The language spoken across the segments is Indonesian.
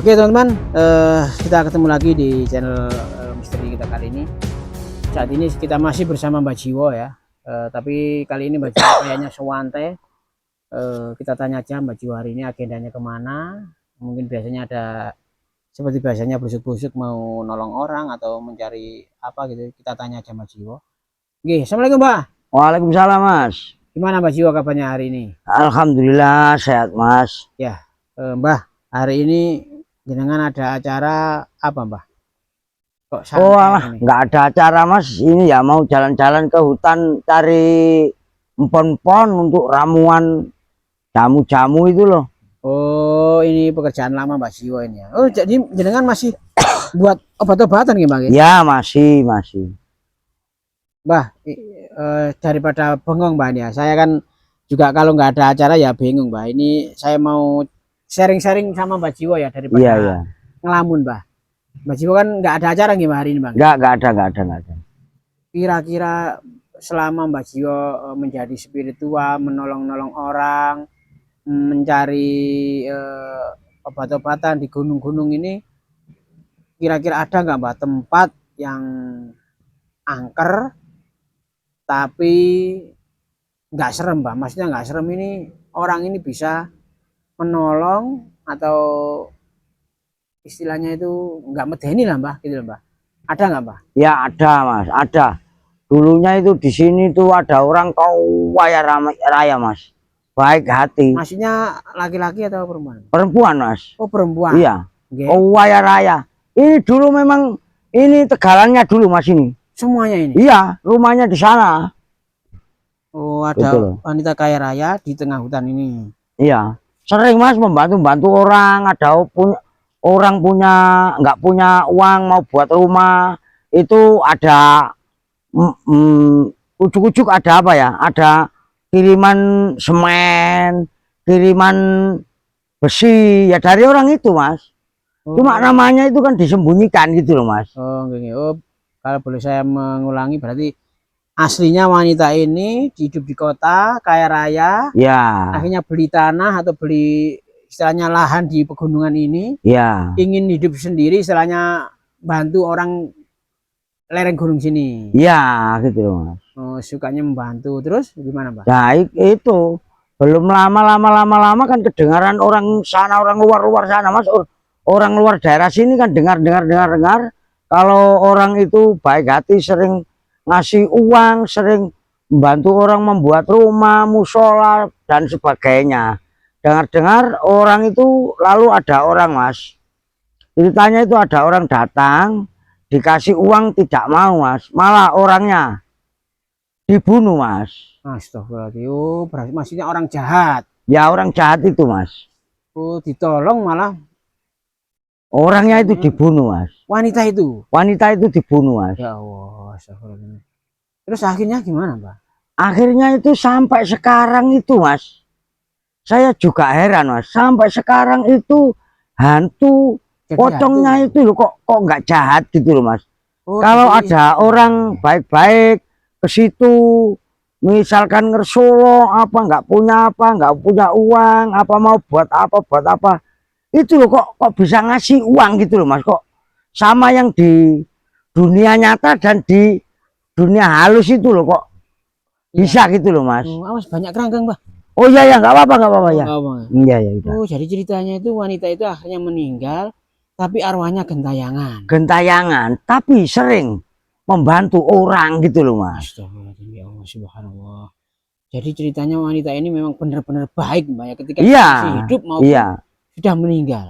Oke teman-teman, kita ketemu lagi di channel misteri kita kali ini. Saat ini kita masih bersama Mbak Jiwo ya, tapi kali ini Mbak Jiwo kayaknya sewantai. Kita tanya aja Mbak Jiwo hari ini agendanya kemana. Mungkin biasanya ada seperti biasanya busuk-busuk mau nolong orang atau mencari apa gitu. Kita tanya aja Mbak Jiwo. Oke, assalamualaikum Mbak. Waalaikumsalam Mas. Gimana Mbak Jiwo kabarnya hari ini? Alhamdulillah sehat Mas. Ya, Mbah, hari ini jenengan ada acara apa Mbah? Kok Oh santai ini? nggak ada acara Mas. Ini ya mau jalan-jalan ke hutan cari empon-empon untuk ramuan jamu-jamu itu loh. Oh, ini pekerjaan lama Mbak Jiwo ini ya. Oh, jadi jenengan masih buat obat-obatan gimana? Ya masih. Mbah, daripada bengong Mbak ini ya. Saya kan juga kalau nggak ada acara ya bingung Mbak. Ini saya mau sharing-sharing sama Mbak Jiwo ya daripada Iya. ngelamun Mbak. Mbak Jiwo kan nggak ada acara gimana hari ini Bang? Nggak ada. Kira-kira selama Mbak Jiwo menjadi spiritual, menolong-nolong orang, mencari obat-obatan di gunung-gunung ini, kira-kira ada nggak Mbak tempat yang angker tapi nggak serem Mbak? Maksudnya nggak serem ini orang ini bisa menolong atau istilahnya itu nggak medeni lah Mbak, gitu loh Mbak. Ada nggak Mbak? Ya ada Mas, ada. Dulunya itu di sini tuh ada orang kaya raya Mas. Baik hati. Maksudnya laki-laki atau perempuan? Perempuan Mas. Oh perempuan. Iya. Okay. Kaya raya. Ini dulu memang ini tegalannya dulu Mas ini. Semuanya ini? Iya, rumahnya di sana. Oh, ada wanita kaya raya di tengah hutan ini. Iya, sering Mas membantu orang. Ada orang nggak punya uang mau buat rumah, itu ada ujuk-ujuk ada apa ya? Ada kiriman semen, kiriman besi ya dari orang itu Mas. Cuma namanya itu kan disembunyikan gitu loh Mas. Oh, okay. Oh, kalau boleh saya mengulangi berarti aslinya wanita ini hidup di kota kaya raya, ya. Akhirnya beli tanah atau beli istilahnya lahan di pegunungan ini, ya. Ingin hidup sendiri, istilahnya bantu orang lereng gunung sini. Ya, gitu loh Mas. Oh, sukanya membantu. Terus gimana Pak? Ya itu belum lama kan kedengaran orang sana, orang luar sana Mas. Orang luar daerah sini kan dengar kalau orang itu baik hati, sering ngasih uang, sering membantu orang membuat rumah, musola dan sebagainya. Dengar orang itu lalu ada orang Mas. Ceritanya itu ada orang datang, dikasih uang tidak mau Mas, malah orangnya dibunuh Mas. Astagfirullahaladzim. Oh, berarti maksudnya orang jahat. Ya orang jahat itu Mas. Oh, ditolong malah orangnya itu dibunuh Mas. Wanita itu dibunuh Mas. Ya Allah, astagfirullah. Terus akhirnya gimana Pak? Akhirnya itu sampai sekarang itu Mas, saya juga heran Mas, sampai sekarang itu hantu pocongnya itu loh kok nggak jahat gitu loh Mas. Oh, kalau ada orang baik-baik ke situ, misalkan ngersolo nggak punya uang, apa mau buat apa, itu loh kok bisa ngasih uang gitu loh Mas. Kok sama yang di dunia nyata dan di dunia halus itu loh kok bisa gitu loh Mas. Awas banyak kerangkeng Pak. Oh iya nggak apa-apa ya. Iya. Oh, jadi ceritanya itu wanita itu akhirnya meninggal tapi arwahnya gentayangan. Tapi sering membantu orang gitu loh Mas. Astagfirullahaladzim, ya Allah, subhanallah. Jadi ceritanya wanita ini memang benar-benar baik Mbak ya, ketika masih hidup maupun sudah meninggal.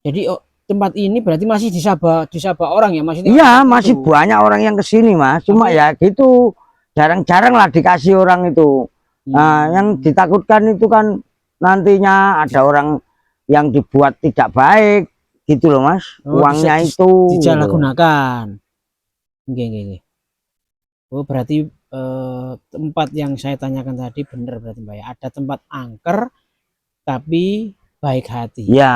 Jadi tempat ini berarti masih disabah orang ya maksudnya? Iya, masih banyak orang yang kesini Mas. Cuma ya gitu, jarang-jarang lah dikasih orang itu. Nah, yang ditakutkan itu kan nantinya ada orang yang dibuat tidak baik gitu loh Mas. Uangnya itu disalahgunakan. Oke. Oh, berarti tempat yang saya tanyakan tadi benar berarti Mbak ya. Ada tempat angker tapi baik hati. Ya.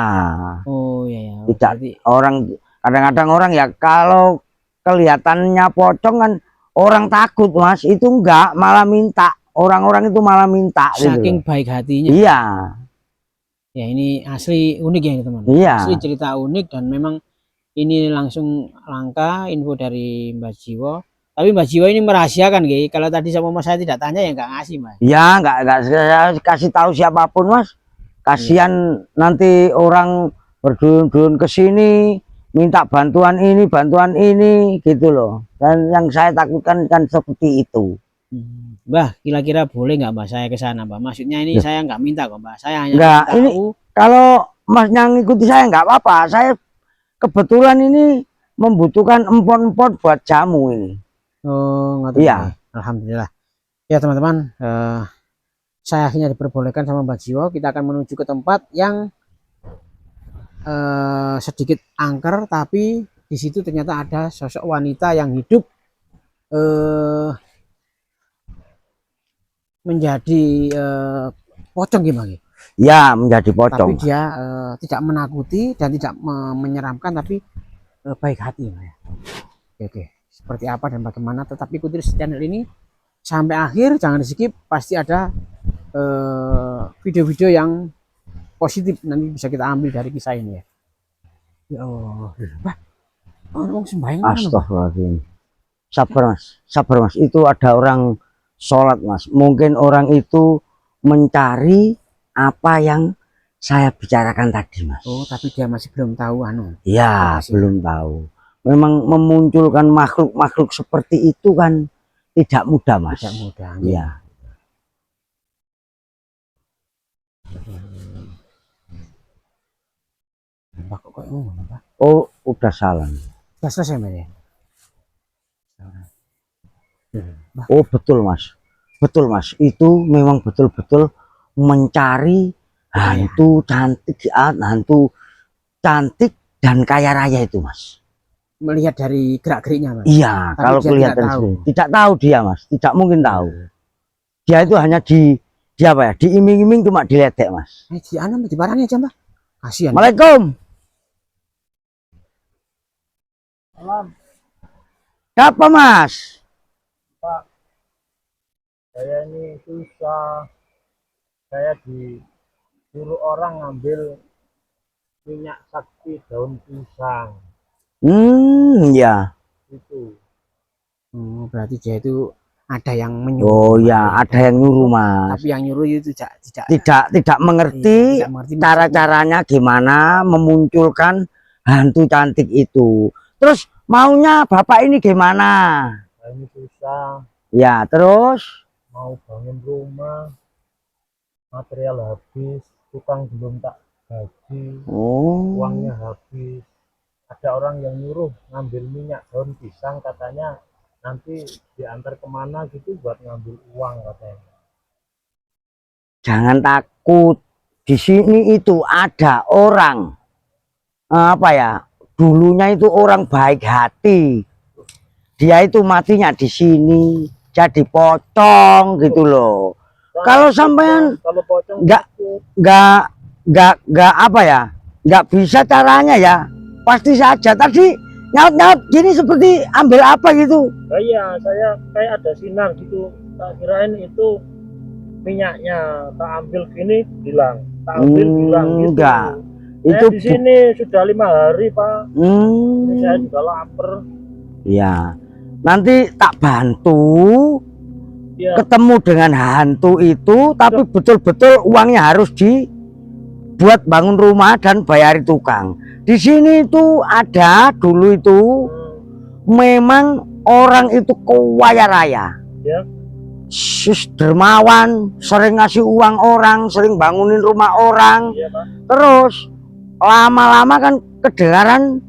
Oh ya. Tidak berarti orang kadang-kadang orang ya kalau kelihatannya pocong kan orang takut Mas, itu enggak, malah minta. Orang-orang itu malah minta saking gitu. Baik hatinya. Iya. Ya ini asli unik ya teman. Iya. Asli cerita unik dan memang ini langsung langka info dari Mbak Jiwo. Tapi Mbak Jiwo ini merahasiakan, Gey. Kalau tadi sama Mas saya tidak tanya ya nggak ngasih, Mas. Ya, nggak saya kasih tahu siapapun, Mas. Kasihan nanti orang berduyun-duyun ke sini minta bantuan ini gitu loh. Dan yang saya takutkan kan seperti itu. Mbah, kira-kira boleh nggak Mbak saya ke sana, Mbak? Maksudnya ini Ya. saya nggak minta kok, Mbak. Saya hanya Nggak, tahu. ini kalau Mas yang ngikuti saya nggak apa-apa. Saya kebetulan ini membutuhkan empon-empon buat jamu ini. Oh, nggak Iya. Alhamdulillah. Ya teman-teman, saya akhirnya diperbolehkan sama Mbak Jiwo. Kita akan menuju ke tempat yang sedikit angker, tapi di situ ternyata ada sosok wanita yang hidup menjadi pocong gimana? Ya, menjadi pocong. Tapi dia tidak menakuti dan tidak menyeramkan, tapi baik hati, ya. Oke, seperti apa dan bagaimana? Tetap ikuti channel ini sampai akhir, jangan di skip. Pasti ada video-video yang positif nanti bisa kita ambil dari kisah ini ya. Ya Allah, orang sembahyang. Astagfirullahaladzim. Sabar mas. Itu ada orang sholat mas. Mungkin orang itu mencari apa yang saya bicarakan tadi mas. Oh, tapi dia masih belum tahu anu. Ya, belum tahu. Memang memunculkan makhluk-makhluk seperti itu kan tidak mudah mas. Tidak mudah. Ya. Oh, udah salam. Sudah selesai mas ya? Oh betul mas. Betul mas. Itu memang betul-betul mencari hantu cantik dan kaya raya itu mas. Melihat dari gerak-geriknya mas. Iya, tapi kalau kelihatan tidak tahu dia mas, tidak mungkin tahu. Dia itu hanya diiming-iming cuma diledek mas. Di anu di barangnya aja mbak. Kasihan. Assalamualaikum. Salam. Siapa mas? Pak, saya ini susah. Saya disuruh orang ngambil minyak sakti daun pisang. Ya. Itu. Berarti dia itu ada yang menyuruh. Oh ya, ada yang nyuruh mas. Tapi yang nyuruh itu tidak mengerti cara-caranya gimana memunculkan hantu cantik itu. Terus maunya bapak ini gimana? Saya ini susah. Ya, terus Mau bangun rumah, material habis, tukang belum tak gaji, uangnya habis. Ada orang yang nyuruh ngambil minyak daun pisang, katanya nanti diantar kemana gitu buat ngambil uang katanya. Jangan takut, di sini itu ada orang dulunya itu orang baik hati. Dia itu matinya di sini jadi pocong gitu loh. Kalau sampean nggak bisa caranya ya, pasti saja tadi nyaut-nyaut gini seperti ambil apa gitu. Iya, saya kayak ada sinar gitu, tak kirain itu minyaknya, tak ambil gini hilang, tak ambil hilang gitu. Enggak, itu di sini sudah 5 hari pak. Ini saya juga lapar. Ya, nanti tak bantu ya. Ketemu dengan hantu itu, tapi betul-betul uangnya harus dibuat bangun rumah dan bayari tukang. Di sini itu ada dulu itu memang orang itu kaya raya. Ya. Dermawan, sering ngasih uang orang, sering bangunin rumah orang. Ya, terus lama-lama kan kedengaran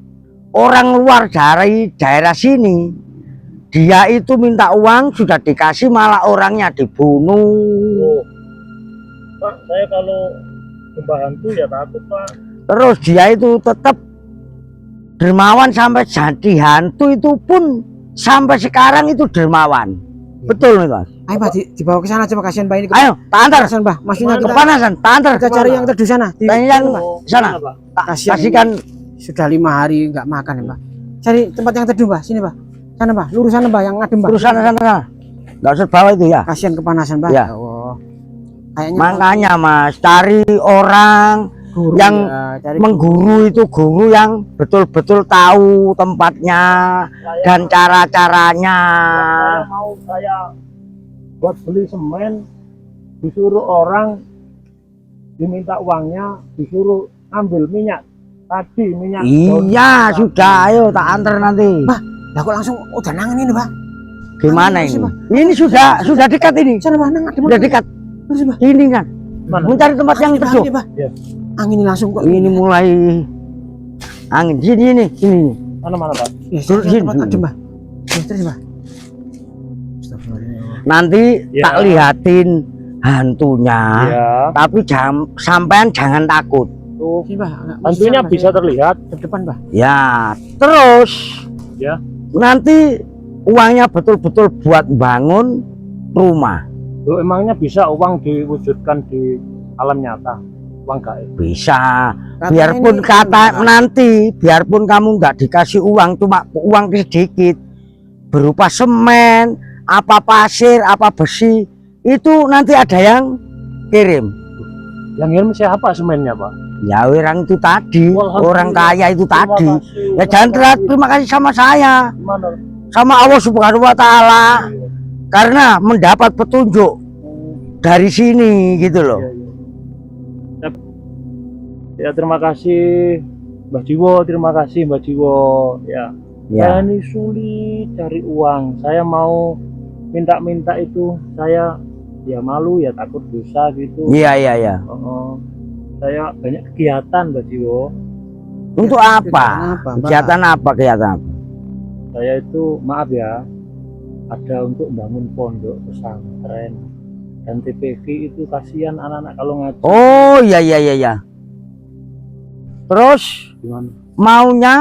orang luar dari daerah sini. Dia itu minta uang, sudah dikasih malah orangnya dibunuh. Oh. Pak, saya kalau jumpa hantu ya takut pak. Terus dia itu tetap dermawan sampai jadi hantu itu pun sampai sekarang itu dermawan. Betul nih mas. Ayo pak, dibawa ke sana coba, kasihan pak ini. Ayo, tak antar. Mbak, maksudnya kepanasan, tak antar. Kita cari yang teduh sana. Yang sana. Kasihkan sudah 5 hari nggak makan ya mbak. Cari tempat yang teduh mbak, sini mbak. Sana mbak, lurus sana mbak, yang ngadem mbak. Lurus sana. Nggak usah bawa itu ya. Kasihan kepanasan mbak. Ya. Oh. Kayaknya makanya mas, cari orang Guru, yang ya, cari mengguru itu guru yang betul-betul tahu tempatnya dan cara-caranya. Saya mau buat beli semen, disuruh orang, diminta uangnya, disuruh ambil minyak tadi, minyak daun Iya, kelapa. sudah, ayo tak antar nanti. Bah, lah kok langsung udah nangan ini, Pak? Gimana Angin ini? Pak. Ini sudah dekat ini. Sana, Pak, nangan. Sudah dekat. Terus, Pak. Ini kan. Mana? Mencari tempat yang Angin, Pak, teduh. angin, Pak. Iya. Angin ini langsung kok. Ini mulai angin. Sini. Mana Pak? Ya, Terus sini, sini. tempat adem, Pak. Ya, terus, Pak. Astagfirullah. Nanti Ya. tak lihatin hantunya. Ya, Tapi sampean jangan takut. tuh. Sini, Pak. Nggak Tentunya Pak. bisa terlihat. Ke depan, Pak. Ya, terus Ya. nanti uangnya betul-betul buat bangun rumah. Loh, emangnya bisa uang diwujudkan di alam nyata? Uang gaib. Bisa. Katanya Biarpun ini- kata nanti, biarpun kamu nggak dikasih uang, cuma uang sedikit berupa semen, apa pasir, apa besi, itu nanti ada yang kirim. Yang ngirim siapa semennya, Pak? Ya orang itu tadi, Alhamdulillah. orang kaya itu Terima tadi. kasih. Ya jangan terima kasih sama saya, Gimana? sama Allah Subhanahu Wa Taala, karena mendapat petunjuk dari sini gitu loh. Iya, iya. Ya, terima kasih Mbak Jiwo, terima kasih Mbak Jiwo. Ya, saya Ya, ini sulit cari uang. Saya mau minta-minta itu, saya ya malu, ya takut dosa gitu. iya. Saya banyak kegiatan Mbak Jiwo. Untuk Kegiatan apa? apa, Mbak? Kegiatan apa? Kegiatan apa? Saya itu maaf ya, ada untuk bangun pondok pesantren dan TPV itu kasihan anak-anak kalau ngaji. Oh iya. Terus Gimana? maunya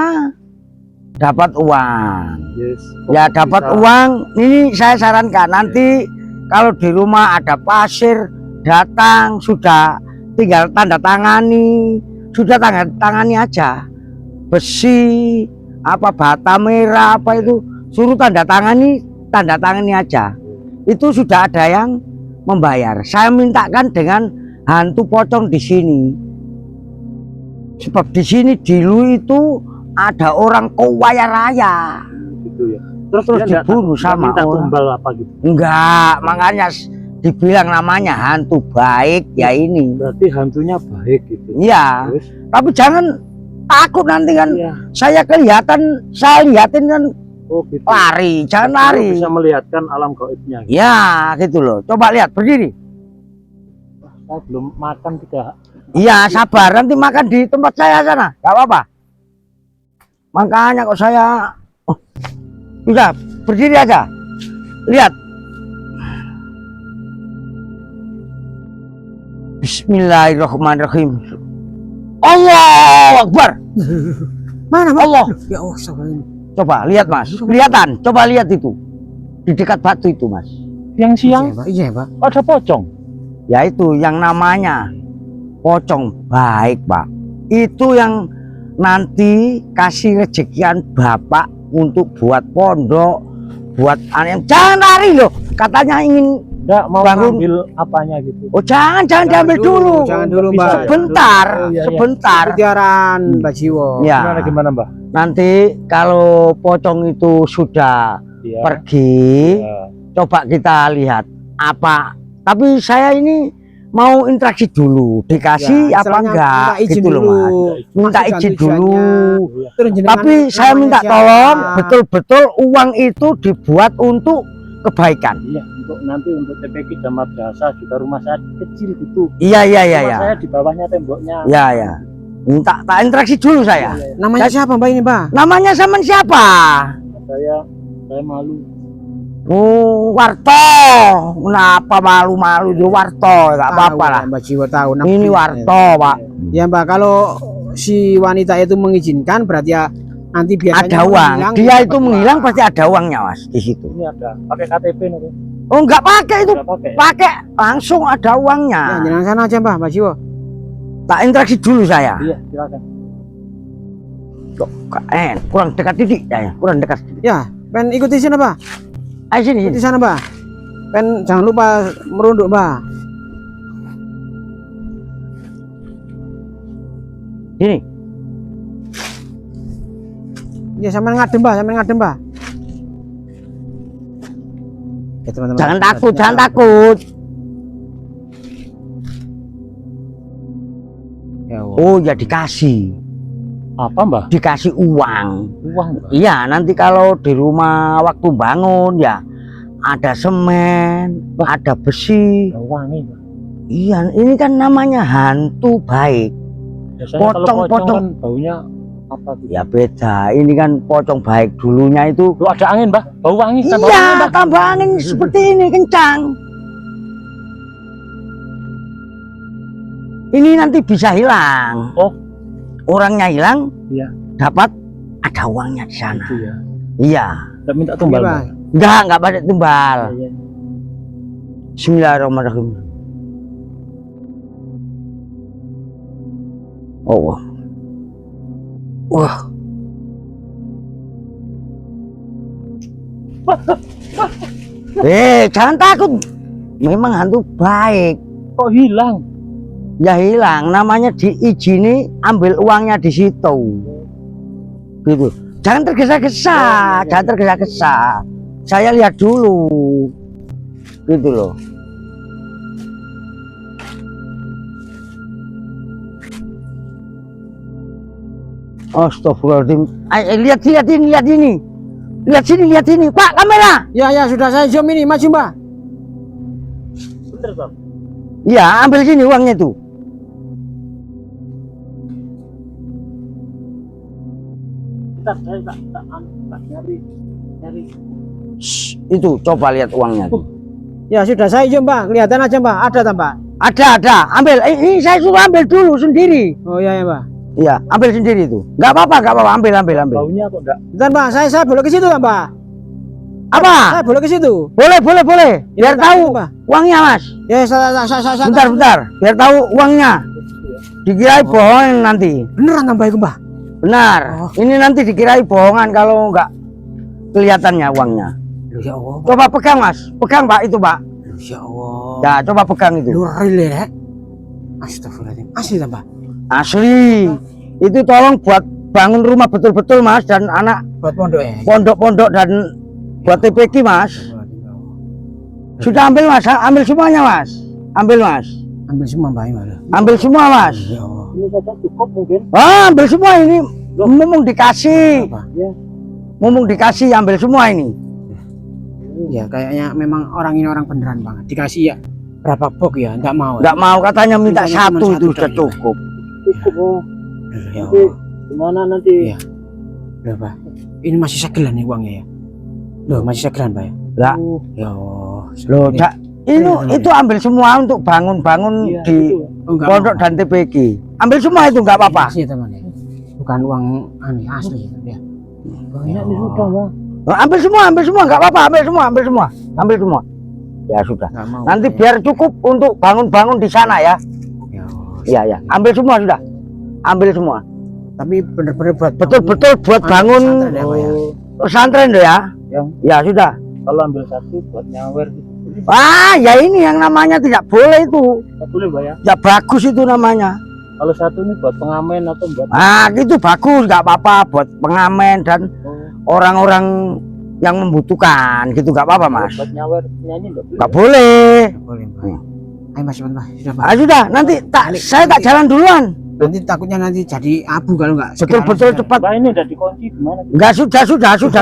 dapat uang. Yes. Ya Kok dapat bisa? uang. Ini saya sarankan nanti kalau di rumah ada pasir, datang sudah tinggal tanda tangani, sudah tanda tangani aja. Besi, apa bata merah, apa itu suruh tanda tangani aja. Itu sudah ada yang membayar. Saya mintakan dengan hantu pocong di sini. Sebab di sini dulu itu ada orang kaya raya. Gitu ya. Terus Terus dia dibunuh nggak sama minta orang. tumbal apa gitu. Enggak, makanya dibilang namanya hantu baik ya ini. Berarti hantunya baik gitu. Iya, Terus tapi jangan takut nanti kan. iya. Saya liatin kan Oh gitu. lari, jangan Lu lari. bisa melihatkan alam gaibnya. Ya, gitu loh. Coba lihat berdiri. Saya belum makan juga. Iya, sabar nanti makan di tempat saya sana. Gak apa-apa. Makanya kok saya udah berdiri aja. Lihat. Bismillahirrahmanirrahim. Allahu Akbar. Mana, Pak? Allah. Ya Allah, astagfirullah. Coba lihat Mas. Kelihatan. Coba lihat itu. Di dekat batu itu Mas. Yang siang Iya, Pak. Iya, Pak. ada pocong. Ya itu yang namanya pocong baik Pak. Itu yang nanti kasih rezekian Bapak untuk buat pondok, buat anak. Jangan lari loh. Katanya ingin. Enggak mau Bangun. ngambil apanya gitu. Oh jangan diambil dulu. Jangan dulu, Bisa, Mbak. ya? Sebentar, Oh, iya, iya. sebentar. Ikhtiaran Mbak Jiwo. Ya. Gimana Mbah? Nanti kalau pocong itu sudah Iya. pergi, Ya. coba kita lihat apa. Tapi saya ini mau interaksi dulu, dikasih Ya, apa istilahnya enggak minta izin gitu loh dulu. Mas. Minta Maksud dan izin tujuannya. dulu. Iya. Terus jenengan Tapi saya namanya minta siapa? tolong betul-betul uang itu dibuat untuk kebaikan. Iya, untuk nanti untuk TPK dan madrasah juga rumah saya kecil gitu. Iya. Rumah saya di bawahnya temboknya. Ya. Minta tak interaksi dulu saya. Iya, iya. Namanya siapa, Mbak, ini, Mbak? Namanya sama siapa? Saya malu. Oh, Warto. Kenapa malu-malu di Warto? Enggak apa-apa Tahu, lah. Mbak Jiwo tahu. Ini Warto, Pak. Ya, Mbak, kalau si wanita itu mengizinkan berarti ya nanti biasanya Ada uang. menghilang, Dia dapat itu uang. menghilang pasti ada uangnya, Mas, di situ. Ini ada pakai KTP nih. Oh, enggak pakai itu. Enggak pakai. Pakai langsung ada Ya, uangnya. jangan sana aja, Mbak Jiwo. Tak interaksi dulu saya. Iya, silakan. Kok kurang dekat titik saya. Kurang dekat sedikit. Ya, pen ikuti sana, Pak. Ayo sini. Ikuti sana, Mbak. Pen jangan lupa merunduk, Mbak. Sini. Ya sampean ngadem, Mbah, sampean ngadem, Mbah. Ya, teman-teman. Jangan takut, jangan takut. Ya, Allah. Oh ya dikasih. Apa Mbah? Dikasih uang. Uang Mbah. Iya, nanti kalau di rumah waktu bangun ya ada semen, ada besi. Wangi Mbah. Iya, ini kan namanya hantu baik. Biasanya kalau Pocong-pocong. pocong kan baunya apa gitu? Ya beda, ini kan pocong baik dulunya itu. Lu ada angin Mbah, bau wangi tambah wangi, Iya, Mbah. tambah angin seperti ini kencang. Ini nanti bisa hilang. Oh. Orangnya hilang, Iya. dapat ada uangnya di sana. Gitu ya. Iya. Enggak minta tumbal Oke, Mbah. Mbah. Enggak banyak tumbal. Iya. Bismillahirrahmanirrahim. Oh. Wah. Jangan takut. Memang hantu baik. Kok hilang? Ya hilang, namanya diizini ambil uangnya di situ. Gitu. Jangan tergesa-gesa, jangan tergesa-gesa. Saya lihat dulu. Gitu loh. Astagfirullahaladzim. Lihat ini, lihat ini. Lihat sini, lihat ini. Pak, kamera. Ya, ya, sudah saya zoom ini, maju, Mbah. Bener Bang. Ya, ambil sini uangnya itu. Bentar, saya tak nyari. Itu coba lihat uangnya tuh. Ya, sudah saya zoom, Mbah. Kelihatan aja, Mbah. Ada, tambah. Ada. Ambil. Ini saya suruh ambil dulu sendiri. Oh, iya, ya, Mbah. Iya, ambil sendiri tuh. Nggak apa-apa. Ambil. Baunya kok enggak? Bentar, Mbah. Saya boleh ke situ, Mbah. Apa? Saya boleh ke situ. Boleh. Biar Ya, tahu Mbah. uangnya, Mas. Ya, saya. Bentar. Biar tahu uangnya. Dikirain bohong nanti. Beneran tambah itu, Mbah. Benar. Oh. Ini nanti dikirain bohongan kalau nggak kelihatannya uangnya. Loh, ya Allah. Coba pegang, Mas. Pegang, Pak, itu, Pak. Loh, ya Allah. Ya, coba pegang itu. Lu real ya? Astagfirullahaladzim. Asli, tambah. Asli. Itu tolong buat bangun rumah betul-betul, Mas, dan anak Buat pondok ya? pondok-pondok dan buat TPQ, Mas. Sudah ambil, Mas. Ambil semuanya, Mas. Ambil, Mas. Ambil semua, Mbah. Mbah. Ambil semua, Mas. Ya Allah. Ini saja cukup mungkin. Ambil semua ini. Mumpung dikasih. Apa? Ya. Mumpung dikasih, ambil semua ini. Ya, kayaknya memang orang ini orang beneran banget. Dikasih ya berapa box ya? Enggak mau. Nggak mau, katanya minta Mintanya cuma satu, itu satu sudah doang. cukup. Cukup oh. Ya Nanti Allah. gimana nanti? Iya. Berapa? Ini masih segelan nih uangnya ya? Loh, masih segelan, Pak ya? Lah, Ya Allah. loh, Ini- Cak, itu ambil semua untuk bangun-bangun Iya, di itu. Oh, enggak pondok mau. dan TPQ. Ambil semua itu, nggak apa-apa. Asli, teman ya. Bukan uang aneh, asli ya. Banyak nih sudah Bang. Ambil semua, nggak apa-apa, ambil semua. Ya sudah. Enggak mau. Nanti Pak, ya. biar cukup untuk bangun-bangun di sana ya. Ya Allah. Iya, ambil semua sudah. Ambil semua. Tapi bener-bener buat Betul-betul buat bangun pesantren ya, Pak ya? pesantren tuh ya. Yang Ya sudah. kalau ambil satu buat nyawer gitu. Ya ini yang namanya tidak boleh itu. Nggak boleh Mbak ya. Ya bagus itu namanya. Kalau satu ini buat pengamen atau buat Itu bagus, nggak apa-apa buat pengamen dan orang-orang yang membutuhkan gitu, nggak apa-apa, Mas. buat nyawer nyanyi nggak boleh. Nggak boleh. Nggak boleh, Pak. Ayo Mas, Mas. Sudah, Pak. Sudah, nanti saya tak jalan duluan. Nanti takutnya nanti jadi abu kalau enggak. Betul-betul cepat. Mbak ini udah dikunci gimana? Enggak, sudah.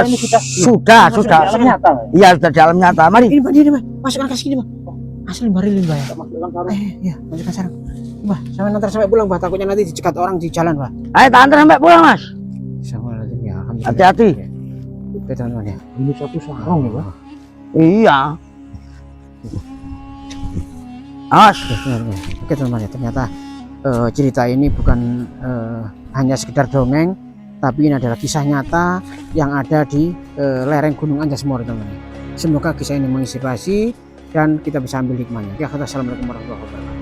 Ini sudah. Sudah. Dalam nyata Mbak. Iya, sudah di alam nyata. Mari. Ini Pak, ini Pak. Masukkan ke sini, Pak. Asli barilin, Pak ya. Kita masukkan sarung. Iya, masukkan sarung. Pak, sampai pulang, Pak. Takutnya nanti dicegat orang di jalan, Pak. Ayo, tak antar sampai pulang, Mas. Bismillahirrahmanirrahim. Ya, alhamdulillah. Hati-hati. Oke, teman-teman ya. Ini satu sarung ya Pak. Iya. Awas. Oke, teman-teman ya. Ternyata cerita ini bukan hanya sekedar dongeng, tapi ini adalah kisah nyata yang ada di lereng Gunung Anjas-Moro, teman-teman. Semoga kisah ini menginspirasi dan kita bisa ambil hikmahnya. Ya, assalamualaikum warahmatullahi wabarakatuh.